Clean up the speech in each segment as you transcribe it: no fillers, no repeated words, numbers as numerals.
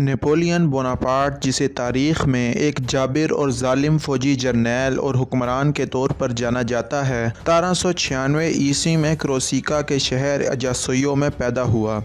Napoleon Bonaparte, جسے تاریخ میں ایک جابر اور ظالم فوجی جرنیل اور حکمران کے طور پر جانا جاتا ہے، 1796 عیسوی میں کورسیکا کے شہر اجاسویو میں پیدا ہوا۔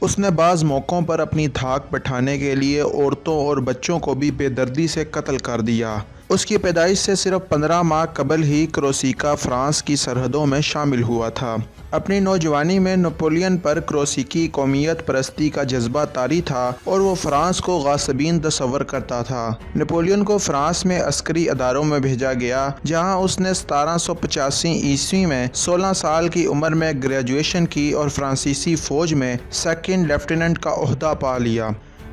اس نے بعض موقعوں پر اپنی دھاک بٹھانے کے لیے عورتوں اور بچوں کو بھی بے دردی سے قتل کر دیا۔ اس کی پیدائش سے صرف 15 ماہ قبل ہی کورسیکا فرانس کی سرحدوں میں شامل ہوا تھا۔ اپنی نوجوانی میں نپولین پر کورسیکی قومیت پرستی کا جذبہ طاری تھا اور وہ فرانس کو غاصبین تصور کرتا تھا۔ نپولین کو فرانس میں عسکری اداروں میں بھیجا گیا، جہاں اس نے 1785 عیسوی میں 16 سال کی عمر میں گریجویشن کی اور فرانسیسی فوج میں سیکنڈ لیفٹیننٹ کا عہدہ پا لیا۔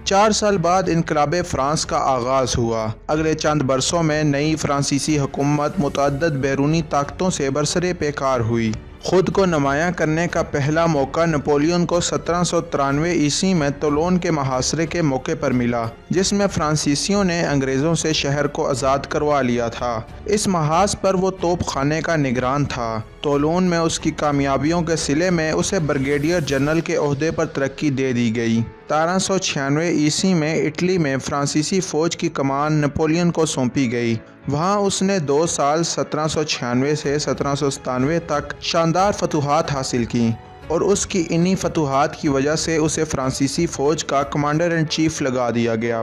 4 سال بعد انقلاب فرانس کا آغاز ہوا۔ اگلے چند برسوں میں نئی فرانسیسی حکومت متعدد بیرونی طاقتوں سے برسرِ پیکار ہوئی۔ خود کو نمایاں کرنے کا پہلا موقع نپولین کو 1793 عیسوی میں تولون کے محاصرے کے موقع پر ملا، جس میں فرانسیسیوں نے انگریزوں سے شہر کو آزاد کروا لیا تھا۔ اس محاذ پر وہ توپ خانے کا نگران تھا۔ تولون میں اس کی کامیابیوں کے صلے میں اسے بریگیڈیئر جنرل کے عہدے پر ترقی دے دی گئی۔ 1796 عیسوی میں اٹلی میں فرانسیسی فوج کی کمان نپولین کو سونپی گئی۔ وہاں اس نے 2 سال 1796 سے 1797 تک شاندار فتوحات حاصل کیں، اور اس کی انہی فتوحات کی وجہ سے اسے فرانسیسی فوج کا کمانڈر ان چیف لگا دیا گیا۔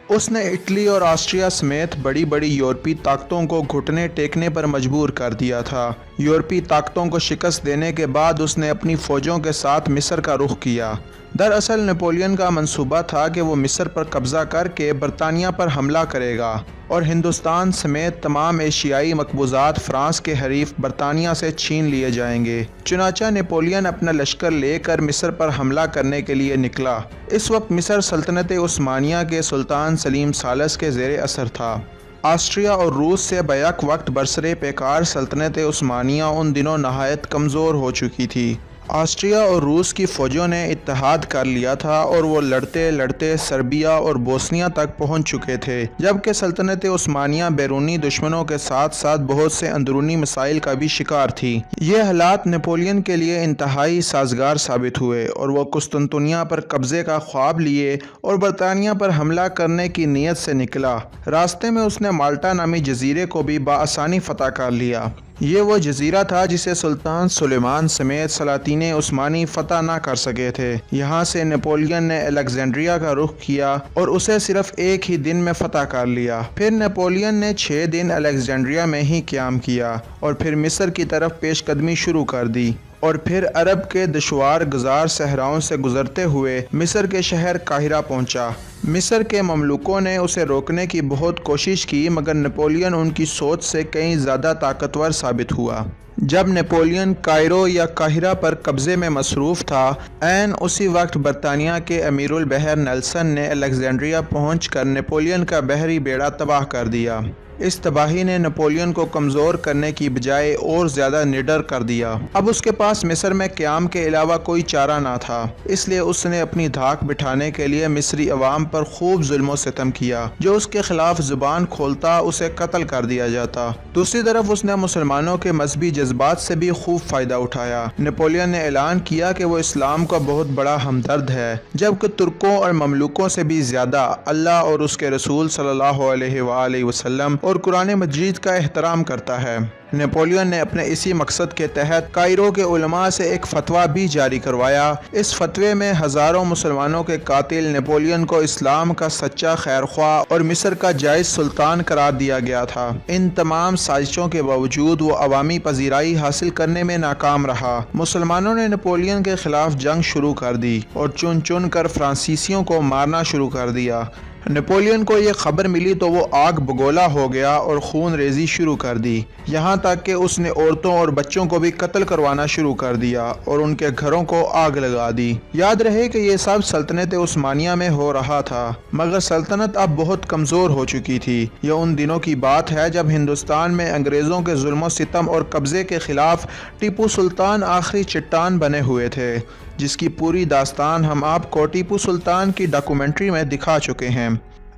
اس نے اٹلی اور آسٹریا سمیت بڑی بڑی یورپی طاقتوں کو گھٹنے ٹیکنے پر مجبور کر دیا تھا۔ یورپی طاقتوں کو شکست دینے کے بعد اس نے اپنی فوجوں کے ساتھ مصر کا رخ کیا۔ دراصل نپولین کا منصوبہ تھا کہ وہ مصر پر قبضہ کر کے برطانیہ پر حملہ کرے گا اور ہندوستان سمیت تمام ایشیائی مقبوضات فرانس کے حریف برطانیہ سے چھین لیے جائیں گے۔ چنانچہ نپولین اپنا لشکر لے کر مصر پر حملہ کرنے کے لیے نکلا۔ اس وقت مصر سلطنت عثمانیہ کے سلطان سلیم ثالث کے زیر اثر تھا۔ آسٹریا اور روس سے بیک وقت برسرِ پیکار سلطنت عثمانیہ ان دنوں نہایت کمزور ہو چکی تھی۔ آسٹریا اور روس کی فوجوں نے اتحاد کر لیا تھا اور وہ لڑتے لڑتے سربیا اور بوسنیا تک پہنچ چکے تھے، جبکہ سلطنت عثمانیہ بیرونی دشمنوں کے ساتھ ساتھ بہت سے اندرونی مسائل کا بھی شکار تھی۔ یہ حالات نپولین کے لیے انتہائی سازگار ثابت ہوئے اور وہ قسطنطنیہ پر قبضے کا خواب لیے اور برطانیہ پر حملہ کرنے کی نیت سے نکلا۔ راستے میں اس نے مالٹا نامی جزیرے کو بھی بآسانی فتح کر لیا۔ یہ وہ جزیرہ تھا جسے سلطان سلیمان سمیت سلاطین عثمانی فتح نہ کر سکے تھے۔ یہاں سے نپولین نے الیگزینڈریا کا رخ کیا اور اسے صرف ایک ہی دن میں فتح کر لیا۔ پھر نپولین نے 6 دن الیگزینڈریا میں ہی قیام کیا اور پھر مصر کی طرف پیش قدمی شروع کر دی، اور پھر عرب کے دشوار گزار صحراؤں سے گزرتے ہوئے مصر کے شہر قاہرہ پہنچا۔ مصر کے مملوکوں نے اسے روکنے کی بہت کوشش کی، مگر نپولین ان کی سوچ سے کہیں زیادہ طاقتور ثابت ہوا۔ جب نپولین کائرو یا قاہرہ پر قبضے میں مصروف تھا، عین اسی وقت برطانیہ کے امیر البحر نیلسن نے الیگزینڈریا پہنچ کر نپولین کا بحری بیڑا تباہ کر دیا۔ اس تباہی نے نپولین کو کمزور کرنے کی بجائے اور زیادہ نڈر کر دیا۔ اب اس کے پاس مصر میں قیام کے علاوہ کوئی چارہ نہ تھا، اس لیے اس نے اپنی دھاک بٹھانے کے لیے مصری عوام پر خوب ظلم و ستم کیا۔ جو اس کے خلاف زبان کھولتا اسے قتل کر دیا جاتا۔ دوسری طرف اس نے مسلمانوں کے مذہبی جذبات سے بھی خوب فائدہ اٹھایا۔ نپولین نے اعلان کیا کہ وہ اسلام کا بہت بڑا ہمدرد ہے، جبکہ ترکوں اور مملوکوں سے بھی زیادہ اللہ اور اس کے رسول صلی اللہ علیہ وآلہ وسلم اور قرآن مجید کا احترام کرتا ہے۔ نپولین نے اپنے اسی مقصد کے تحت کائرو کے علماء سے ایک فتویٰ بھی جاری کروایا۔ اس فتوے میں ہزاروں مسلمانوں کے قاتل نپولین کو اسلام کا سچا خیرخواہ اور مصر کا جائز سلطان قرار دیا گیا تھا۔ ان تمام سازشوں کے باوجود وہ عوامی پذیرائی حاصل کرنے میں ناکام رہا۔ مسلمانوں نے نپولین کے خلاف جنگ شروع کر دی اور چن چن کر فرانسیسیوں کو مارنا شروع کر دیا۔ نپولین کو یہ خبر ملی تو وہ آگ بگولا ہو گیا اور خون ریزی شروع کر دی، یہاں تک کہ اس نے عورتوں اور بچوں کو بھی قتل کروانا شروع کر دیا اور ان کے گھروں کو آگ لگا دی۔ یاد رہے کہ یہ سب سلطنت عثمانیہ میں ہو رہا تھا، مگر سلطنت اب بہت کمزور ہو چکی تھی۔ یہ ان دنوں کی بات ہے جب ہندوستان میں انگریزوں کے ظلم و ستم اور قبضے کے خلاف ٹیپو سلطان آخری چٹان بنے ہوئے تھے، جس کی پوری داستان ہم آپ کو ٹیپو سلطان کی ڈاکومنٹری میں دکھا چکے ہیں۔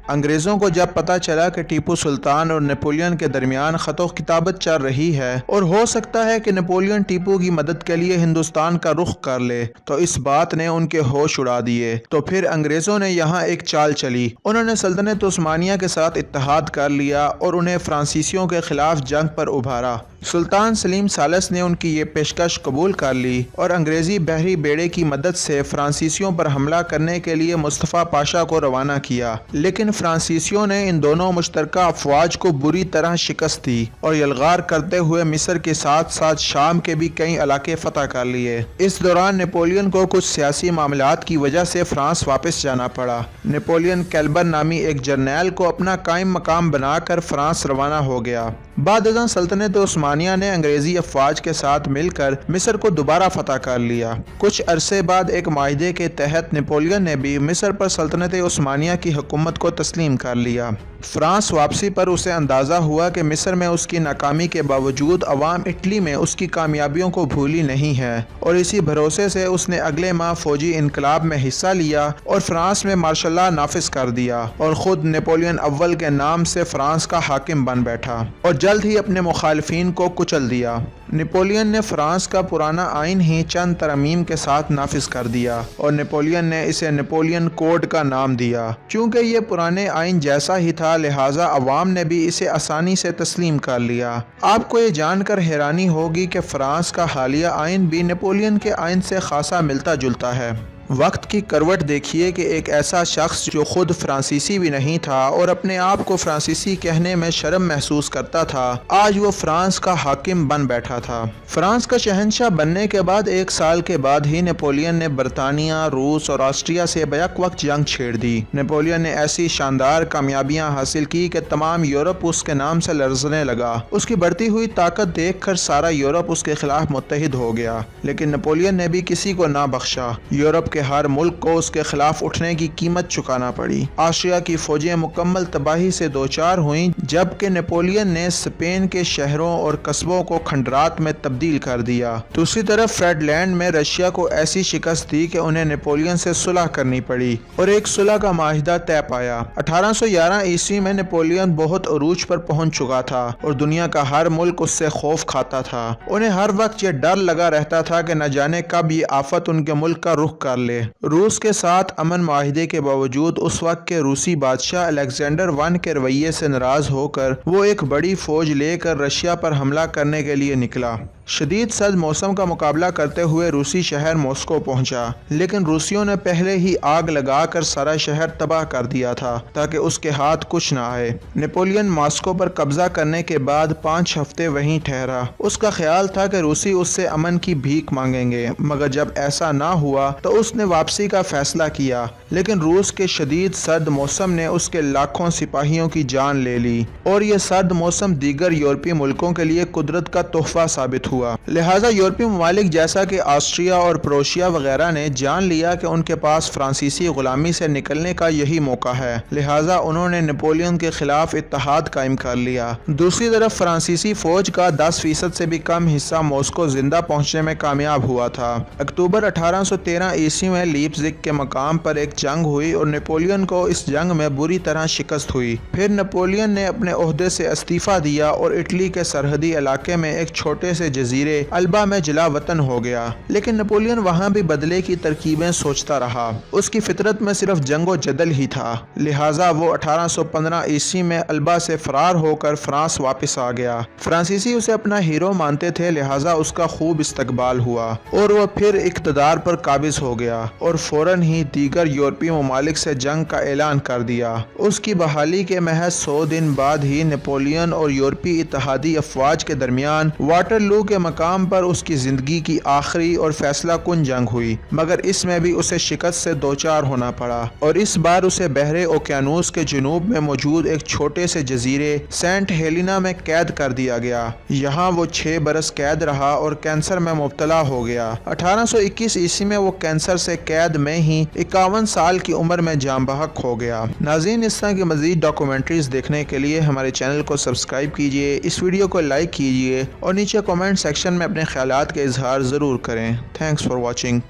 انگریزوں کو جب پتہ چلا کہ ٹیپو سلطان اور نیپولین کے درمیان خط و کتابت چل رہی ہے اور ہو سکتا ہے کہ نیپولین ٹیپو کی مدد کے لیے ہندوستان کا رخ کر لے تو اس بات نے ان کے ہوش اڑا دیے۔ تو پھر انگریزوں نے یہاں ایک چال چلی۔ انہوں نے سلطنت عثمانیہ کے ساتھ اتحاد کر لیا اور انہیں فرانسیسیوں کے خلاف جنگ پر ابھارا۔ سلطان سلیم ثالث نے ان کی یہ پیشکش قبول کر لی اور انگریزی بحری بیڑے کی مدد سے فرانسیسیوں پر حملہ کرنے کے لیے مصطفیٰ پاشا کو روانہ کیا، لیکن فرانسیسیوں نے ان دونوں مشترکہ افواج کو بری طرح شکست دی اور یلغار کرتے ہوئے مصر کے ساتھ ساتھ شام کے بھی کئی علاقے فتح کر لیے۔ اس دوران نیپولین کو کچھ سیاسی معاملات کی وجہ سے فرانس واپس جانا پڑا۔ نیپولین کیلبر نامی ایک جرنیل کو اپنا قائم مقام بنا کر فرانس روانہ ہو گیا۔ بعد ازاں سلطنت عثمانیہ نے انگریزی افواج کے ساتھ مل کر مصر کو دوبارہ فتح کر لیا۔ کچھ عرصے بعد ایک معاہدے کے تحت نیپولین نے بھی مصر پر سلطنت عثمانیہ کی حکومت کو تسلیم کر لیا۔ فرانس واپسی پر اسے اندازہ ہوا کہ مصر میں اس کی ناکامی کے باوجود عوام اٹلی میں اس کی کامیابیوں کو بھولی نہیں ہے، اور اسی بھروسے سے اس نے اگلے ماہ فوجی انقلاب میں حصہ لیا اور فرانس میں مارشل لاء نافذ کر دیا اور خود نیپولین اول کے نام سے فرانس کا حاکم بن بیٹھا اور جلد ہی اپنے مخالفین کو کچل دیا۔ نیپولین نے فرانس کا پرانا آئین ہی چند ترامیم کے ساتھ نافذ کر دیا اور نیپولین نے اسے نیپولین کوڈ کا نام دیا۔ چونکہ یہ پرانے آئین جیسا ہی تھا لہٰذا عوام نے بھی اسے آسانی سے تسلیم کر لیا۔ آپ کو یہ جان کر حیرانی ہوگی کہ فرانس کا حالیہ آئین بھی نیپولین کے آئین سے خاصا ملتا جلتا ہے۔ وقت کی کروٹ دیکھیے کہ ایک ایسا شخص جو خود فرانسیسی بھی نہیں تھا اور اپنے آپ کو فرانسیسی کہنے میں شرم محسوس کرتا تھا، آج وہ فرانس کا حاکم بن بیٹھا تھا۔ فرانس کا شہنشاہ بننے کے بعد 1 سال کے بعد ہی نیپولین نے برطانیہ، روس اور آسٹریا سے بیک وقت جنگ چھیڑ دی۔ نیپولین نے ایسی شاندار کامیابیاں حاصل کی کہ تمام یورپ اس کے نام سے لرزنے لگا۔ اس کی بڑھتی ہوئی طاقت دیکھ کر سارا یورپ اس کے خلاف متحد ہو گیا، لیکن نیپولین نے بھی کسی کو نہ بخشا۔ یورپ کے ہر ملک کو اس کے خلاف اٹھنے کی قیمت چکانا پڑی۔ آسٹریا کی فوجیں مکمل تباہی سے دوچار ہوئیں، جبکہ نیپولین نے اسپین کے شہروں اور قصبوں کو کھنڈرات میں تبدیل کر دیا۔ دوسری طرف فریڈ لینڈ میں رشیا کو ایسی شکست دی کہ انہیں نیپولین سے صلح کرنی پڑی اور ایک صلح کا معاہدہ طے پایا۔ 1811 عیسوی میں نیپولین بہت عروج پر پہنچ چکا تھا اور دنیا کا ہر ملک اس سے خوف کھاتا تھا۔ انہیں ہر وقت یہ ڈر لگا رہتا تھا کہ نہ جانے کب یہ آفت ان کے ملک کا رخ کر لے۔ روس کے ساتھ امن معاہدے کے باوجود اس وقت کے روسی بادشاہ الیگزینڈر I کے رویے سے ناراض ہو کر وہ ایک بڑی فوج لے کر رشیا پر حملہ کرنے کے لیے نکلا۔ شدید سرد موسم کا مقابلہ کرتے ہوئے روسی شہر ماسکو پہنچا، لیکن روسیوں نے پہلے ہی آگ لگا کر سارا شہر تباہ کر دیا تھا تاکہ اس کے ہاتھ کچھ نہ آئے۔ نیپولین ماسکو پر قبضہ کرنے کے بعد 5 ہفتے وہیں ٹھہرا۔ اس کا خیال تھا کہ روسی اس سے امن کی بھیک مانگیں گے، مگر جب ایسا نہ ہوا تو اس نے واپسی کا فیصلہ کیا، لیکن روس کے شدید سرد موسم نے اس کے لاکھوں سپاہیوں کی جان لے لی اور یہ سرد موسم دیگر یورپی ملکوں کے لیے قدرت کا تحفہ ثابت ہوا۔ لہٰذا یورپی ممالک جیسا کہ آسٹریا اور پروشیا وغیرہ نے جان لیا کہ ان کے پاس فرانسیسی غلامی سے نکلنے کا یہی موقع ہے، لہٰذا انہوں نے نیپولین کے خلاف اتحاد قائم کر لیا۔ دوسری طرف فرانسیسی فوج کا 10% سے بھی کم حصہ ماسکو زندہ پہنچنے میں کامیاب ہوا تھا۔ اکتوبر 1813 عیسوی میں لیپزگ کے مقام پر ایک جنگ ہوئی اور نیپولین کو اس جنگ میں بری طرح شکست ہوئی۔ پھر نیپولین نے اپنے عہدے سے استعفیٰ دیا اور اٹلی کے سرحدی علاقے میں ایک چھوٹے سے جزیرے البا میں جلا وطن ہو گیا، لیکن نیپولین وہاں بھی بدلے کی ترکیبیں سوچتا رہا۔ اس کی فطرت میں صرف جنگ و جدل ہی تھا، لہٰذا وہ 1815 عیسوی میں البا سے فرار ہو کر فرانس واپس آ گیا۔ فرانسیسی اسے اپنا ہیرو مانتے تھے، لہٰذا اس کا خوب استقبال ہوا اور وہ پھر اقتدار پر قابض ہو گیا اور فوراً ہی دیگر یورپی ممالک سے جنگ کا اعلان کر دیا۔ اس کی بحالی کے محض 100 دن بعد ہی نیپولین اور یورپی اتحادی افواج کے درمیان واٹرلو کے مقام پر اس کی زندگی کی آخری اور فیصلہ کن جنگ ہوئی، مگر اس میں بھی اسے شکست سے دوچار ہونا پڑا اور اس بار اسے بحر اوقیانوس کے جنوب میں موجود ایک چھوٹے سے جزیرے سینٹ ہیلینا میں قید کر دیا گیا۔ یہاں وہ 6 برس قید رہا اور کینسر میں مبتلا ہو گیا۔ 1821 عیسوی میں وہ کینسر سے قید میں ہی 51 سال کی عمر میں جاں بحق ہو گیا۔ ناظرین، اس طرح کی مزید ڈاکومنٹریز دیکھنے کے لیے ہمارے چینل کو سبسکرائب کیجیے، اس ویڈیو کو لائک کیجیے اور نیچے کمنٹ سیکشن میں اپنے خیالات کا اظہار ضرور کریں۔ Thanks for watching.